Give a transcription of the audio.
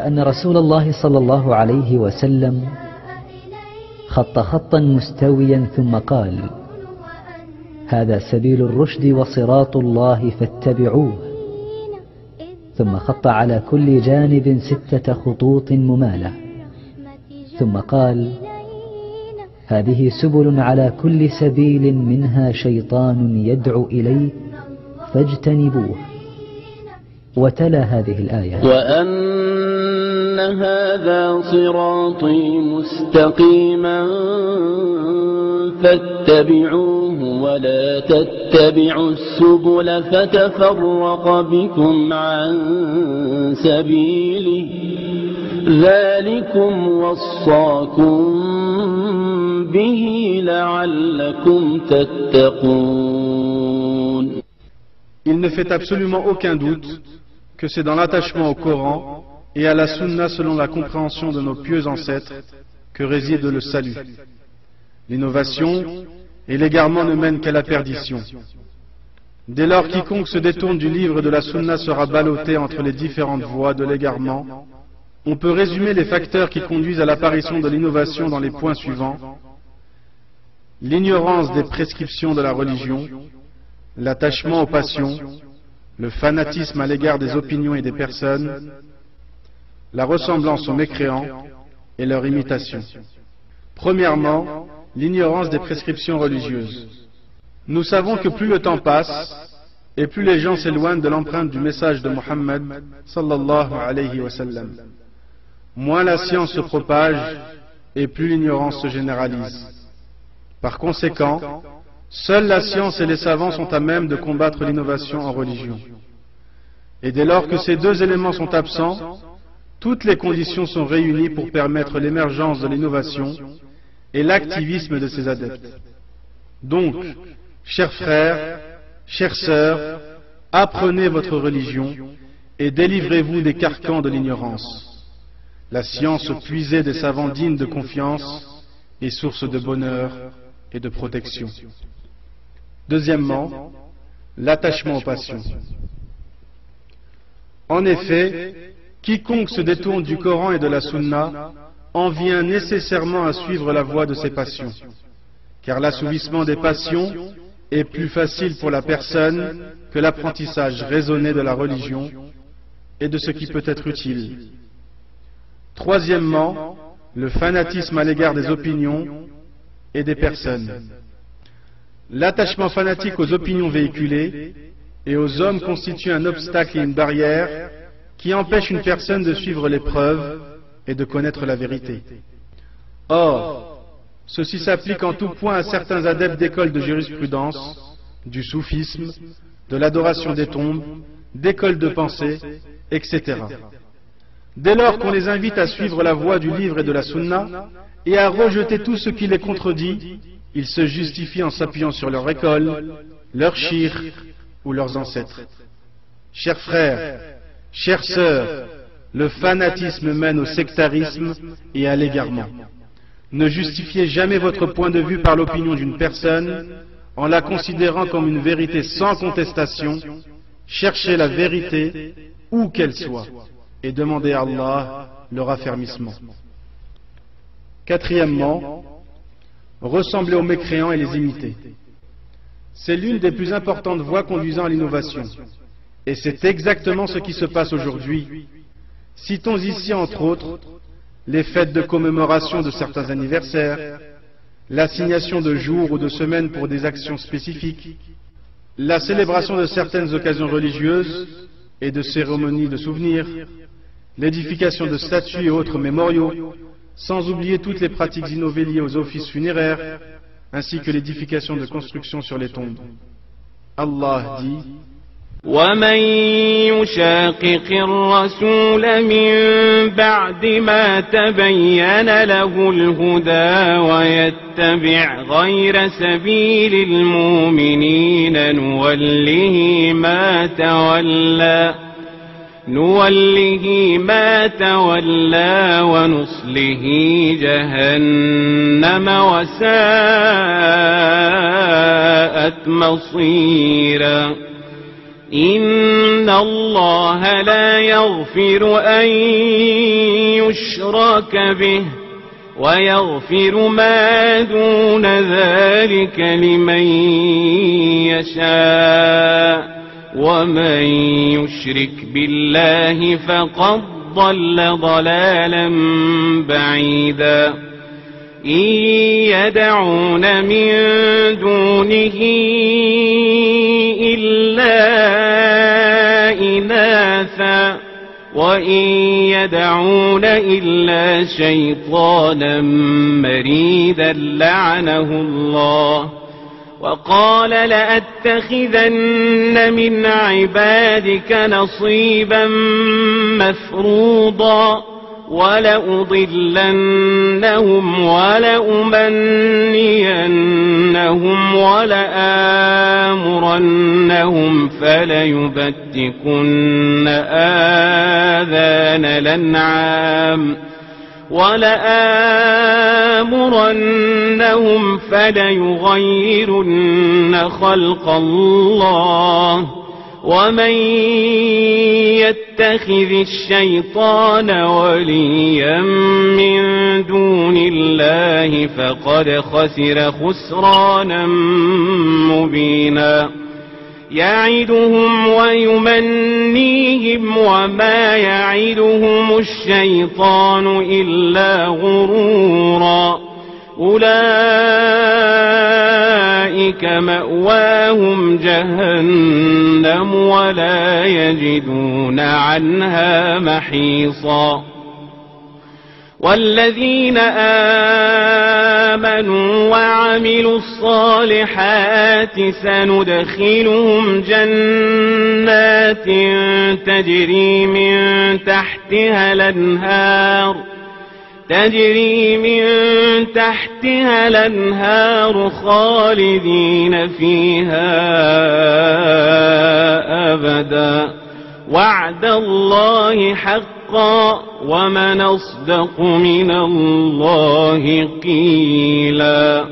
أن رسول الله صلى الله عليه وسلم خط خطا مستويا ثم قال: هذا سبيل الرشد وصراط الله فاتبعوه. ثم خط على كل جانب 6 خطوط ممالة، ثم قال: هذه سبل على كل سبيل منها شيطان يدعو إليه فاجتنبوه. وتلا هذه الآية: وأن هذا صراطي مستقيما فاتبعوه ولا تتبعوا السبل فتفرق بكم عن سبيله ذلكم وصاكم به لعلكم تتقون. Il ne fait absolument aucun doute que c'est dans l'attachement au Coran et à la Sunna selon la compréhension de nos pieux ancêtres que réside le salut. L'innovation et l'égarement ne mènent qu'à la perdition. Dès lors, quiconque se détourne du livre et de la Sunna sera ballotté entre les différentes voies de l'égarement. On peut résumer les facteurs qui conduisent à l'apparition de l'innovation dans les points suivants: l'ignorance des prescriptions de la religion, l'attachement aux passions, le fanatisme à l'égard des opinions et des personnes, la ressemblance aux mécréants et leur imitation. Premièrement, l'ignorance des prescriptions religieuses. Nous savons que plus le temps passe et plus les gens s'éloignent de l'empreinte du message de Muhammad sallallahu alayhi wa sallam, moins la science se propage et plus l'ignorance se généralise. Par conséquent, seule la science et les savants sont à même de combattre l'innovation en religion. Et dès lors que ces deux éléments sont absents, toutes les conditions sont réunies pour permettre l'émergence de l'innovation et l'activisme de ses adeptes. Donc, chers frères, chères sœurs, apprenez votre religion et délivrez-vous des carcans de l'ignorance. La science puisée des savants dignes de confiance est source de bonheur et de protection. Deuxièmement, l'attachement aux passions. En effet, quiconque se détourne du Coran et de la Sunna en vient nécessairement à suivre la voie de ses passions, car l'assouvissement des passions est plus facile pour la personne que l'apprentissage raisonné de la religion et de ce qui peut être utile. Troisièmement, le fanatisme à l'égard des opinions et des personnes. L'attachement fanatique aux opinions véhiculées et aux hommes constitue un obstacle et une barrière qui empêche une personne de suivre les preuves et de connaître la vérité. Or, ceci s'applique en tout point à certains adeptes d'écoles de jurisprudence, du soufisme, de l'adoration des tombes, d'écoles de pensée, etc. Dès lors qu'on les invite à suivre la voie du livre et de la sunna et à rejeter tout ce qui les contredit, ils se justifient en s'appuyant sur leur école, leur shirk ou leurs ancêtres. Chers frères, chères sœurs, le fanatisme mène au sectarisme et à l'égarement. Ne justifiez jamais votre point de vue par l'opinion d'une personne en la considérant comme une vérité sans contestation. Cherchez la vérité où qu'elle soit et demandez à Allah le raffermissement. Quatrièmement, ressembler aux mécréants et les imiter. C'est l'une des plus importantes voies conduisant à l'innovation. Et c'est exactement ce qui se passe aujourd'hui. Citons ici, entre autres, les fêtes de commémoration de certains anniversaires, l'assignation de jours ou de semaines pour des actions spécifiques, la célébration de certaines occasions religieuses et de cérémonies de souvenirs, l'édification de statues et autres mémoriaux, sans oublier toutes les pratiques innovées liées aux offices funéraires, ainsi que l'édification de constructions sur les tombes. Allah dit: ومن يشاقق الرسول من بعد ما تبين له الهدى ويتبع غير سبيل المؤمنين نوله ما تولى ونصله جهنم وساءت مصيرا إن الله لا يغفر أن يشرك به ويغفر ما دون ذلك لمن يشاء ومن يشرك بالله فقد ضل ضلالا بعيدا إن يدعون من دونه إلا إناثا وإن يدعون إلا شيطانا مريدا لعنه الله وقال لأتخذن من عبادك نصيبا مفروضا ولأضلنهم ولأمنينهم ولآمرنهم فليبتكن آذان الأنعام ولآمرنهم فليغيرن خلق الله ومن يتخذ الشيطان وليا من دون الله فقد خسر خسرانا مبينا يعدهم ويمنيهم وما يعدهم الشيطان إلا غرورا أولئك مأواهم جهنم ولا يجدون عنها محيصا والذين آمنوا وعملوا الصالحات سندخلهم جنات تجري من تحتها الأنهار خالدين فيها أبدا وعد الله حقا ومن أصدق من الله قيلا